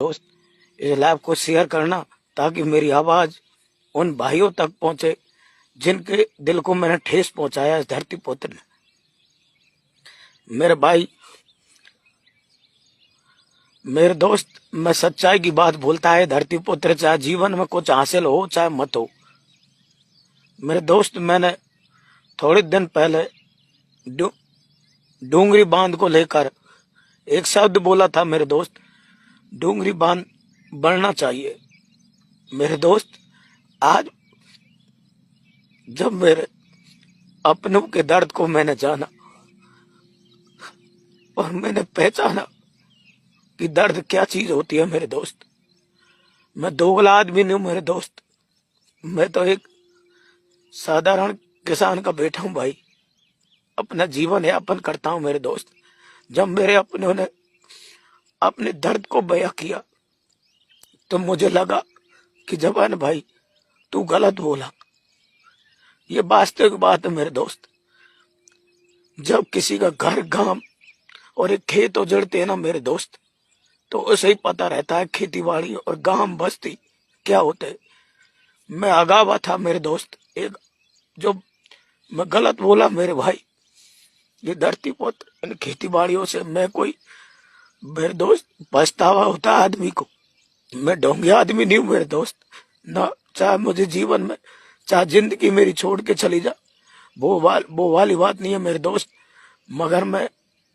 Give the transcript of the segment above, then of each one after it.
दोस्त, इस लाइव को शेयर करना ताकि मेरी आवाज उन भाइयों तक पहुंचे जिनके दिल को मैंने ठेस पहुंचाया इस धरती पुत्र ने। मेरे भाई, मेरे दोस्त, मैं सच्चाई की बात बोलता है धरती पुत्र, चाहे जीवन में कुछ हासिल हो चाहे मत हो। मेरे दोस्त, मैंने थोड़े दिन पहले डूंगरी बांध को लेकर एक शब्द बोला था। मेरे दोस्त, डूंगरी बांध बढ़ना चाहिए। मेरे दोस्त, आज जब मेरे अपनों के दर्द को मैंने जाना और मैंने पहचाना कि दर्द क्या चीज होती है। मेरे दोस्त, मैं दोगला आदमी नहीं हूं। मेरे दोस्त, मैं तो एक साधारण किसान का बेटा हूं भाई। अपना जीवन यापन करता हूं। मेरे दोस्त, जब मेरे अपनों ने अपने दर्द को बयां किया तो मुझे लगा कि जवान भाई, तू गलत बोला। ये वास्तविक बात है। मेरे दोस्त, जब किसी का घर, गांव और एक खेत उजड़ते हैं ना मेरे दोस्त, तो उसे ही पता रहता है खेती बाड़ी और गांव बस्ती क्या होते है। मैं आगावा था मेरे दोस्त, एक जो मैं गलत बोला मेरे भाई। ये धरती पुत्र इन खेती बाड़ियों से मैं कोई, मेरे दोस्त, पछतावा होता है आदमी को। मैं ढोंगिया आदमी नहीं हूं मेरे दोस्त ना। चाहे मुझे जीवन में, चाहे जिंदगी मेरी छोड़ के चली जा, वो वाली बात नहीं है मेरे दोस्त। मगर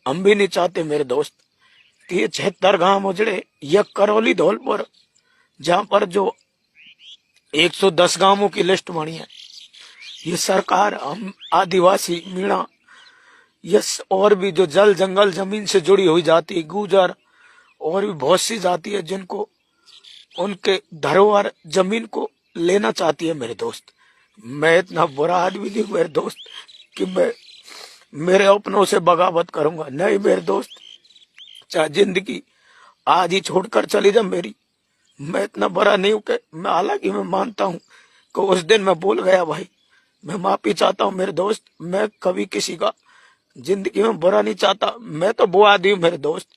हम भी नहीं चाहते मेरे दोस्त कि ये 76 गांव उजड़े या करौली धौलपुर, जहां पर जो 110 गांवों की लिस्ट बनी है, ये सरकार, हम आदिवासी, मीणा, यस, और भी जो जल जंगल जमीन से जुड़ी हुई जाति, गुजर और भी बहुत सी जाति है जिनको उनके धरोहर जमीन को लेना चाहती है। मेरे दोस्त, मैं इतना बुरा आदमी नहीं मेरे दोस्त कि मैं मेरे अपनों से बगावत करूंगा। नहीं मेरे दोस्त, चाहे जिंदगी आज ही छोड़कर चली जा मेरी, मैं इतना बुरा नहीं हूं कि मैं, हालांकि मैं मानता हूं कि उस दिन मैं बोल गया भाई, मैं माफी चाहता हूं मेरे दोस्त। मैं कभी किसी का जिंदगी में बुरा नहीं चाहता। मैं तो वो आदमी हूं मेरे दोस्त,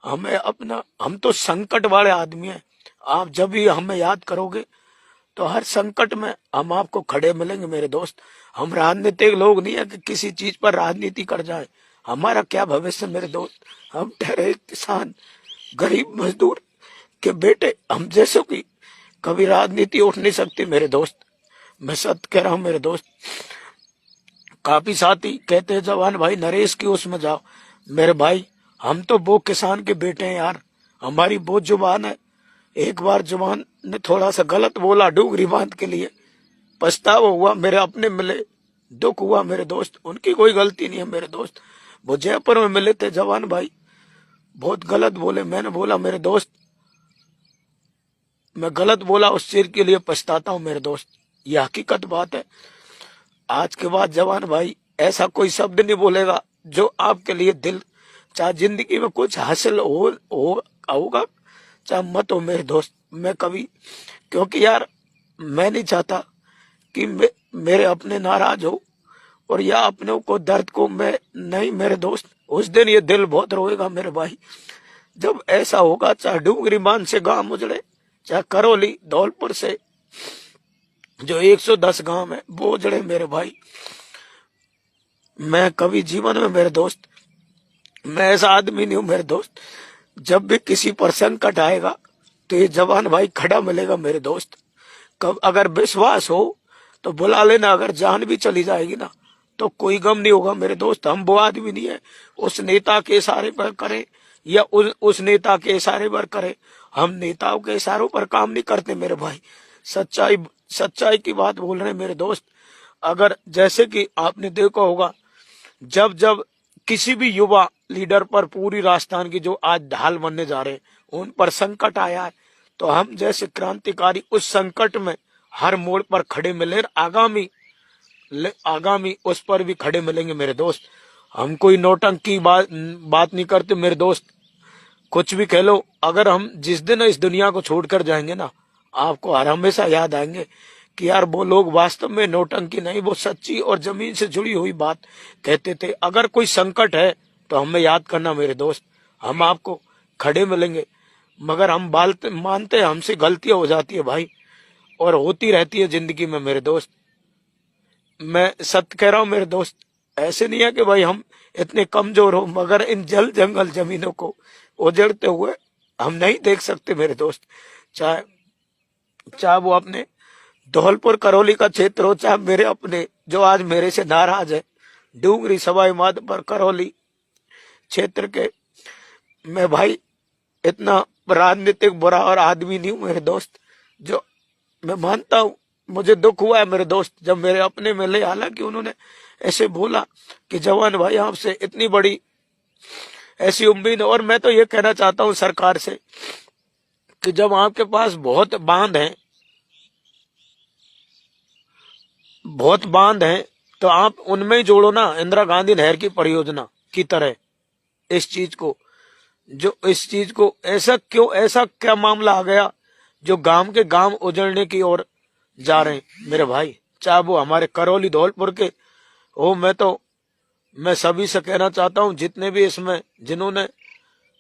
हम तो संकट वाले आदमी हैं। आप जब भी हमें याद करोगे तो हर संकट में हम आपको खड़े मिलेंगे मेरे दोस्त। हम राजनीतिक लोग नहीं है कि किसी चीज पर राजनीति कर जाए। हमारा क्या भविष्य मेरे दोस्त। हम ठहरे किसान, गरीब मजदूर के बेटे, हम जैसों की कभी राजनीति उठ नहीं सकती मेरे दोस्त। मैं सत्य कह रहा हूं मेरे दोस्त। काफी साथी कहते हैं जवान भाई नरेश की उसमें जाओ। मेरे भाई, हम तो वो किसान के बेटे हैं यार। हमारी वो जुबान है। एक बार जुबान ने थोड़ा सा गलत बोला डूंगरी बांध के लिए, पछतावा हुआ, मेरे अपने मिले, दुख हुआ मेरे दोस्त। उनकी कोई गलती नहीं है मेरे दोस्त। वो जयपुर में मिले थे जवान भाई, बहुत गलत बोले। मैंने बोला मेरे दोस्त, मैं गलत बोला, उस चीज के लिए पछताता हूं मेरे दोस्त। ये हकीकत बात है। आज के बाद जवान भाई ऐसा कोई शब्द नहीं बोलेगा जो आपके लिए दिल, चाहे जिंदगी में कुछ हासिल होगा चाहे मत हो मेरे दोस्त। मैं कभी, क्योंकि यार मैं नहीं चाहता कि मेरे अपने नाराज हो और या अपनों को दर्द को मैं, नहीं मेरे दोस्त। उस दिन ये दिल बहुत रोएगा मेरे भाई जब ऐसा होगा। चाहे डूंगरी बांध से गांव उजड़े, चाहे करौली धौलपुर से जो 110 गांव है वो उजड़े मेरे भाई। मैं कभी जीवन में मेरे दोस्त, मैं ऐसा आदमी नहीं हूं मेरे दोस्त। जब भी किसी पर संकट आएगा तो ये जवान भाई खड़ा मिलेगा मेरे दोस्त। कब अगर विश्वास हो तो बुला लेना, अगर जान भी चली जाएगी ना तो कोई गम नहीं होगा मेरे दोस्त। हम वो आदमी नहीं है उस नेता के इशारे पर करें या उस नेता के इशारे पर करें। हम नेताओं के इशारों पर काम नहीं करते मेरे भाई। सच्चाई की बात बोल रहे हैं मेरे दोस्त। अगर जैसे कि आपने देखा होगा, जब जब किसी भी युवा लीडर पर, पूरी राजस्थान की जो आज ढाल बनने जा रहे हैं, उन पर संकट आया है, तो हम जैसे क्रांतिकारी उस संकट में हर मोड़ पर खड़े मिले। आगामी उस पर भी खड़े मिलेंगे मेरे दोस्त। हम कोई नौटंकी बात नहीं करते मेरे दोस्त। कुछ भी कह लो, अगर हम जिस दिन इस दुनिया को छोड़कर जाएंगे ना, आपको हर हमेशा याद आएंगे कि यार वो लोग वास्तव में नौटंकी नहीं, वो सच्ची और जमीन से जुड़ी हुई बात कहते थे। अगर कोई संकट है तो हमें याद करना मेरे दोस्त, हम आपको खड़े मिलेंगे। मगर हम मानते हैं हमसे गलतियां हो जाती है भाई, और होती रहती है जिंदगी में मेरे दोस्त। मैं सत्य कह रहा हूं मेरे दोस्त, ऐसे नहीं है कि भाई हम इतने कमजोर हो, मगर इन जल जंगल जमीनों को उजड़ते हुए हम नहीं देख सकते मेरे दोस्त। चाहे चाहे वो अपने धौलपुर करौली का क्षेत्र हो, चाहे मेरे अपने जो आज मेरे से नाराज है डूंगरी सवाई माधोपुर करौली क्षेत्र के। मैं भाई इतना राजनीतिक बुरा और आदमी नहीं हूं मेरे दोस्त, जो मैं मानता हूं मुझे दुख हुआ है मेरे दोस्त जब मेरे अपने मिले, हालांकि उन्होंने ऐसे बोला कि जवान भाई आपसे इतनी बड़ी ऐसी उम्मीद। और मैं तो ये कहना चाहता हूं सरकार से कि जब आपके पास बहुत बांध हैं तो आप उनमें ही जोड़ो ना, इंदिरा गांधी नहर की परियोजना की तरह इस चीज को। जो इस चीज को ऐसा क्या मामला आ गया जो गांव के गांव उजड़ने की ओर जा रहे हैं मेरे भाई, चाहे वो हमारे करौली धौलपुर के हो। मैं सभी से कहना चाहता हूं जितने भी इसमें जिन्होंने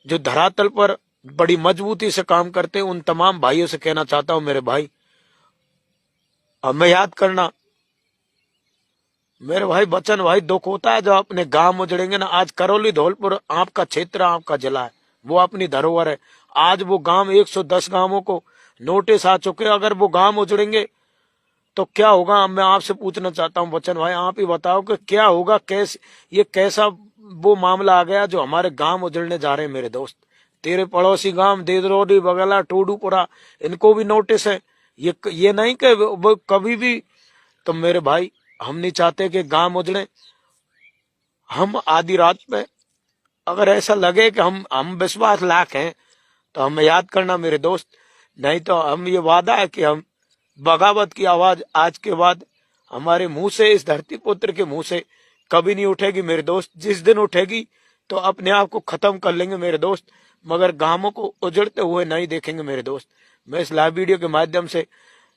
जो धरातल पर बड़ी मजबूती से काम करते हैं, उन तमाम भाइयों से कहना चाहता हूं मेरे भाई, हमें याद करना मेरे भाई। बच्चन भाई दुख होता है जब अपने गांव उजड़ेंगे ना। आज करौली धौलपुर आपका क्षेत्र, आपका जिला है, वो अपनी धरोहर है। आज वो गांव 110 गांवों को नोटिस आ चुके हैं, अगर वो गांव उजड़ेंगे तो क्या होगा। मैं आपसे पूछना चाहता हूं बच्चन भाई, आप ही बताओ कि क्या होगा, ये कैसा वो मामला आ गया जो हमारे गांव उजड़ने जा रहे हैं मेरे दोस्त। तेरे पड़ोसी गांव देदरोडी बगला टूडूपुरा, इनको भी नोटिस है। ये नहीं कि वो कभी भी, तो मेरे भाई हम नहीं चाहते कि गांव उजड़े। हम आधी रात पे अगर ऐसा लगे कि हम विश्वास लाख हैं तो हमें याद करना मेरे दोस्त, नहीं तो हम ये वादा है कि हम बगावत की आवाज आज के बाद हमारे मुंह से, इस धरती पुत्र के मुंह से कभी नहीं उठेगी मेरे दोस्त। जिस दिन उठेगी तो अपने आप को खत्म कर लेंगे मेरे दोस्त, मगर गांवों को उजड़ते हुए नहीं देखेंगे मेरे दोस्त। मैं इस लाइव वीडियो के माध्यम से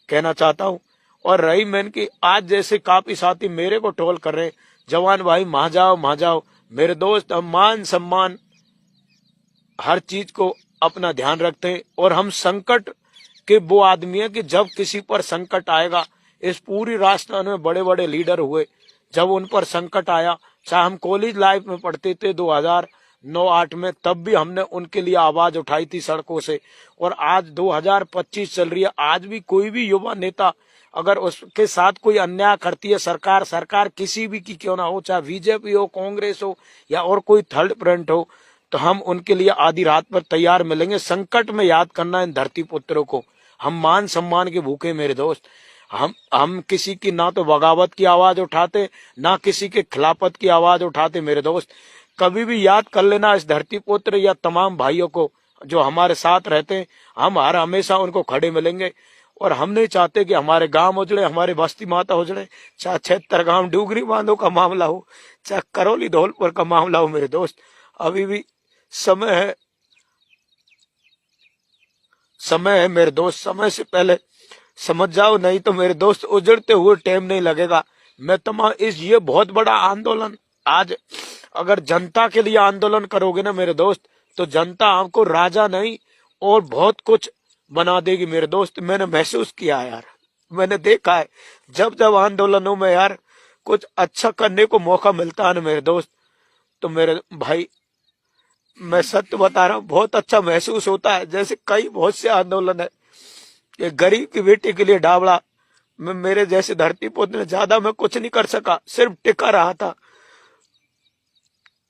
कहना चाहता हूं। और रही मैन की आज जैसे काफी साथी मेरे को ट्रोल कर रहे हैं, जवान भाई मां जाओ मेरे दोस्त, हम मान सम्मान हर चीज को अपना ध्यान रखते हैं। और हम संकट के वो आदमी है कि जब किसी पर संकट आएगा, इस पूरी राजस्थान में बड़े बड़े लीडर हुए, जब उन पर संकट आया, चाहे हम कॉलेज लाइफ में पढ़ते थे 2009-8 में, तब भी हमने उनके लिए आवाज उठाई थी सड़कों से। और आज 2025 चल रही है, आज भी कोई भी युवा नेता अगर उसके साथ कोई अन्याय करती है सरकार किसी भी की क्यों ना हो, चाहे बीजेपी हो, कांग्रेस हो, या और कोई थर्ड फ्रंट हो, तो हम उनके लिए आधी रात पर तैयार मिलेंगे। संकट में याद करना इन धरती पुत्रों को। हम मान सम्मान के भूखे मेरे दोस्त। हम किसी की ना तो बगावत की आवाज उठाते, ना किसी के खिलाफत की आवाज उठाते मेरे दोस्त। कभी भी याद कर लेना इस धरती पुत्र या तमाम भाइयों को जो हमारे साथ रहते हैं, हम हर हमेशा उनको खड़े मिलेंगे। और हम नहीं चाहते कि हमारे गांव उजड़े, हमारे बस्ती माता उजड़े, चाहे 76 गांव डूंगरी बांधों का मामला हो, चाहे करौली धौलपुर का मामला हो मेरे दोस्त। अभी भी समय है मेरे दोस्त, समय से पहले समझ जाओ, नहीं तो मेरे दोस्त उजड़ते हुए टाइम नहीं लगेगा। मैं ये बहुत बड़ा आंदोलन, आज अगर जनता के लिए आंदोलन करोगे ना मेरे दोस्त, तो जनता आपको राजा नहीं और बहुत कुछ बना देगी मेरे दोस्त। मैंने महसूस किया है यार, मैंने देखा है जब जब आंदोलनों में यार कुछ अच्छा करने को मौका मिलता है ना मेरे दोस्त, तो मेरे भाई मैं सत्य बता रहा हूँ, बहुत अच्छा महसूस होता है। जैसे बहुत से आंदोलन है, ये गरीब की बेटी के लिए डावड़ा, मेरे जैसे धरती पुत्र ने ज्यादा मैं कुछ नहीं कर सका, सिर्फ टिका रहा था।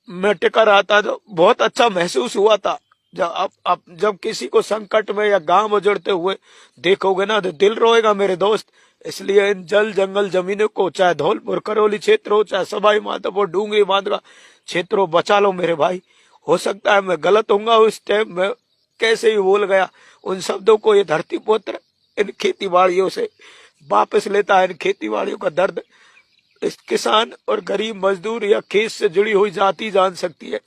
मैं टिका रहा था तो बहुत अच्छा महसूस हुआ था। जब किसी को संकट में या गांव उजड़ते हुए देखोगे ना तो दिल रोएगा मेरे दोस्त। इसलिए इन जल जंगल जमीनों को, चाहे धौलपुर करौली क्षेत्र हो, चाहे सवाई माधोपुर डूंगरी बांधवा क्षेत्र हो, बचा लो मेरे भाई। हो सकता है मैं गलत होऊंगा, उस टाइम में कैसे ही बोल गया उन शब्दों को। ये धरती पुत्र इन खेती बाड़ियों से वापस लेता है, इन खेती बाड़ियों का दर्द इस किसान और गरीब मजदूर या खेत से जुड़ी हुई जाति जान सकती है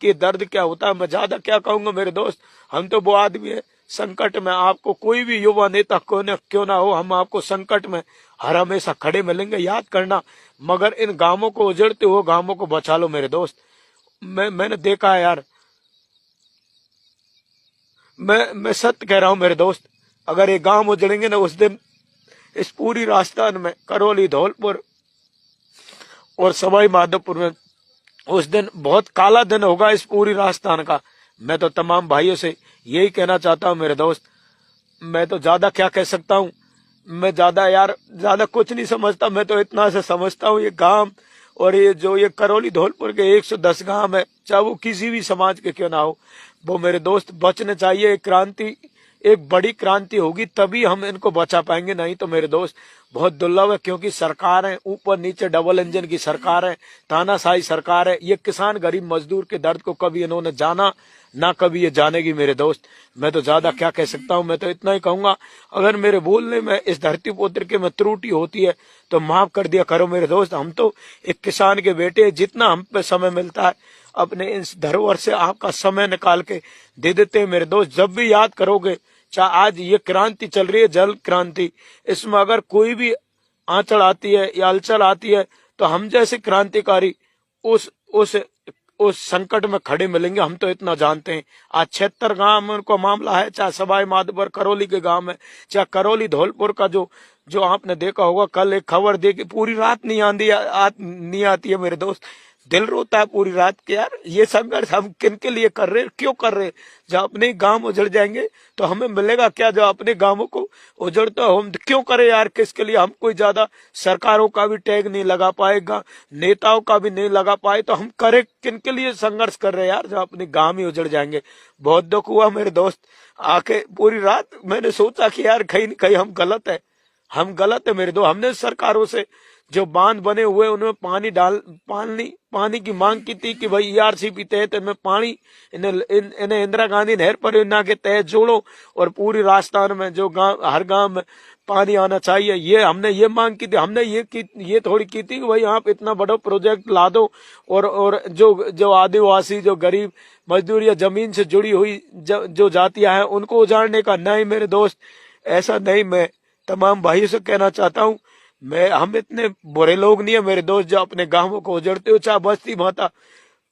कि दर्द क्या होता है। मैं ज्यादा क्या कहूंगा मेरे दोस्त, हम तो वो आदमी है संकट में, आपको कोई भी युवा नेता क्यों ना हो, हम आपको संकट में हर हमेशा खड़े मिलेंगे, याद करना। मगर इन गांवों को उजड़ते हुए गांवों को बचा लो मेरे दोस्त। मैंने देखा है यार, मैं सत्य कह रहा हूं मेरे दोस्त, अगर ये गांव उजड़ेंगे ना उस दिन इस पूरी राजस्थान में, करौली, धौलपुर और सवाई माधोपुर में, उस दिन बहुत काला दिन होगा इस पूरी राजस्थान का। मैं तो तमाम भाइयों से यही कहना चाहता हूं मेरे दोस्त। मैं तो ज्यादा क्या कह सकता हूं, मैं ज्यादा कुछ नहीं समझता। मैं तो इतना से समझता हूं ये गांव और ये जो ये करौली धौलपुर के 110 गांव है, चाहे वो किसी भी समाज के क्यों ना हो, वो मेरे दोस्त बचने चाहिए। एक क्रांति, एक बड़ी क्रांति होगी तभी हम इनको बचा पाएंगे, नहीं तो मेरे दोस्त बहुत दुर्लभ है। क्योंकि सरकार है ऊपर नीचे डबल इंजन की सरकार है, तानाशाही सरकार है। ये किसान गरीब मजदूर के दर्द को कभी इन्होंने जाना ना कभी ये जानेगी मेरे दोस्त। मैं तो ज्यादा क्या कह सकता हूँ, मैं तो इतना ही कहूंगा, अगर मेरे बोलने में इस धरती पुत्र के में त्रुटि होती है तो माफ कर दिया करो मेरे दोस्त। हम तो एक किसान के बेटे, जितना हम पे समय मिलता है अपने इस धरोहर से आपका समय निकाल के दे देते हैं मेरे दोस्त। जब भी याद करोगे, चाहे आज ये क्रांति चल रही है जल क्रांति, इसमें अगर कोई भी आंचल आती है या अलचल आती है तो हम जैसे क्रांतिकारी उस संकट में खड़े मिलेंगे, हम तो इतना जानते हैं। आज 76 गांव का मामला है, चाहे सवाई माधोपुर करौली के गांव में, चाहे करौली धौलपुर का जो आपने देखा होगा, कल एक खबर देखी, पूरी रात नहीं आती है मेरे दोस्त। दिल रोता है पूरी रात के, यार ये संघर्ष हम किन के लिए कर रहे हैं, क्यों कर रहे हैं? जब अपने गांव उजड़ जाएंगे तो हमें मिलेगा क्या? जो अपने गांवों को उजड़ता हम क्यों करें यार, किसके लिए? हम कोई ज्यादा सरकारों का भी टैग नहीं लगा पाएगा, नेताओं का भी नहीं लगा पाए, तो हम करे किन के लिए संघर्ष कर रहे हैं यार, जब अपने गांव ही उजड़ जाएंगे। बहुत दुख हुआ मेरे दोस्त, आके पूरी रात मैंने सोचा कि यार कहीं न कहीं हम गलत है मेरे दोस्त। हमने सरकारों से जो बांध बने हुए उनमें पानी की मांग की थी कि भाई ईआरसीपी तहत इनमें पानी, इन्हें इंदिरा गांधी नहर परियोजना के तहत जोड़ो और पूरी राजस्थान में जो गांव, हर गांव में पानी आना चाहिए। ये हमने ये मांग की थी। हमने ये थोड़ी की थी कि भाई आप इतना बड़ा प्रोजेक्ट ला दो और जो आदिवासी, जो गरीब मजदूर या जमीन से जुड़ी हुई जो जातियां हैं उनको उजाड़ने का। नहीं मेरे दोस्त, ऐसा नहीं। मैं तमाम भाइयों से कहना चाहता हूँ, हम इतने बुरे लोग नहीं है मेरे दोस्त जो अपने गांवों को उजड़ते हो। चाहे बस्ती माता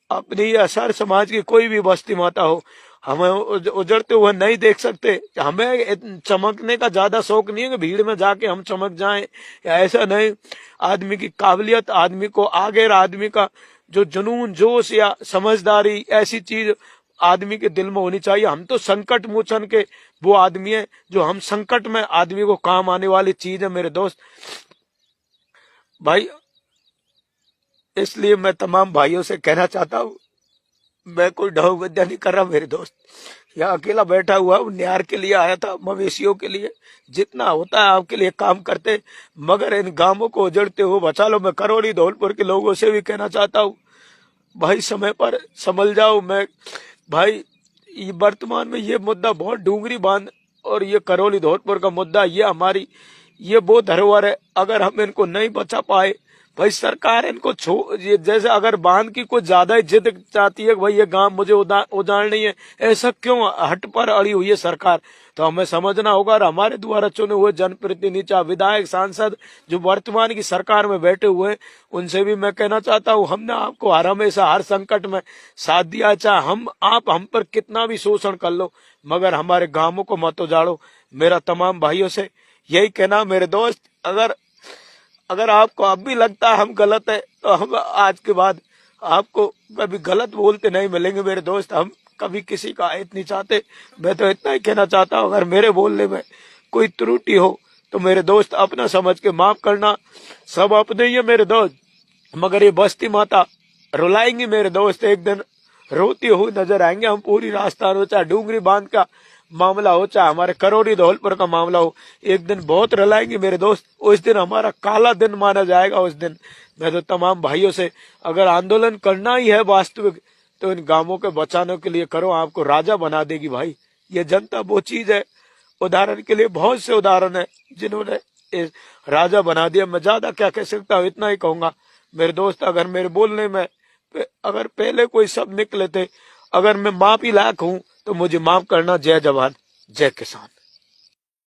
अपनी या सर समाज की कोई भी बस्ती माता हो, हमें उजड़ते हुए नहीं देख सकते। हमें चमकने का ज्यादा शौक नहीं है कि भीड़ में जाके हम चमक जाएं, या ऐसा नहीं। आदमी की काबिलियत, आदमी को आगे, आदमी का जो जुनून, जोश या समझदारी, ऐसी चीज आदमी के दिल में होनी चाहिए। हम तो संकट मोचन के वो आदमी है जो हम संकट में आदमी को काम आने वाली चीज है मेरे दोस्त भाई। इसलिए मैं तमाम भाइयों से कहना चाहता हूँ, मैं कोई ढोंग विद्या नहीं कर रहा मेरे दोस्त। यहाँ अकेला बैठा हुआ हूँ, न्यार के लिए आया था, मवेशियों के लिए, जितना होता है आपके लिए काम करते, मगर इन गांवों को उजड़ते हो बचा लो। मैं करौली धौलपुर के लोगों से भी कहना चाहता हूँ, भाई समय पर संभल जाओ। मैं भाई ये वर्तमान में ये मुद्दा बहुत, डूंगरी बांध और ये करौली धौलपुर का मुद्दा, ये वो धरोहर है। अगर हम इनको नहीं बचा पाए, भाई सरकार इनको ये जैसे अगर बांध की कुछ ज्यादा ही जिद चाहती है भाई ये गांव मुझे उजाड़नी है, ऐसा क्यों हट पर अड़ी हुई है सरकार? तो हमें समझना होगा। और हमारे द्वारा चुने हुए जनप्रतिनिधि, चाहे विधायक, सांसद जो वर्तमान की सरकार में बैठे हुए हैं, उनसे भी मैं कहना चाहता हूँ, हमने आपको हर हमेशा हर संकट में साथ दिया। चाहे आप हम पर कितना भी शोषण कर लो, मगर हमारे गांवों को मत उजाड़ो। मेरा तमाम भाइयों से यही कहना मेरे दोस्त। अगर आपको अब भी लगता है हम गलत है, तो हम आज के बाद आपको कभी गलत बोलते नहीं मिलेंगे मेरे दोस्त। हम कभी किसी का हित नहीं चाहते। मैं तो इतना ही कहना चाहता हूँ, अगर मेरे बोलने में कोई त्रुटि हो तो मेरे दोस्त अपना समझ के माफ करना। सब अपने ही है मेरे दोस्त, मगर ये बस्ती माता रुलाएंगी मेरे दोस्त, एक दिन रोती हुई नजर आएंगे। हम पूरी राजस्थान हो, चाहे डूंगरी बांध का मामला हो, चाहे हमारे करौली धौलपुर का मामला हो, एक दिन बहुत रुलाएंगे मेरे दोस्त। उस दिन हमारा काला दिन माना जाएगा। उस दिन मैं तो तमाम भाइयों से, अगर आंदोलन करना ही है वास्तविक, तो इन गांवों के बचाने के लिए करो। आपको राजा बना देगी भाई ये जनता। वो चीज है, उदाहरण के लिए बहुत से उदाहरण है जिन्होंने राजा बना दिया। मैं ज्यादा क्या कह सकता हूँ, इतना ही कहूंगा मेरे दोस्त। अगर मेरे बोलने में अगर पहले कोई शब्द निकले थे, अगर मैं माफी लायक हूं तो मुझे माफ करना। जय जवान, जय किसान।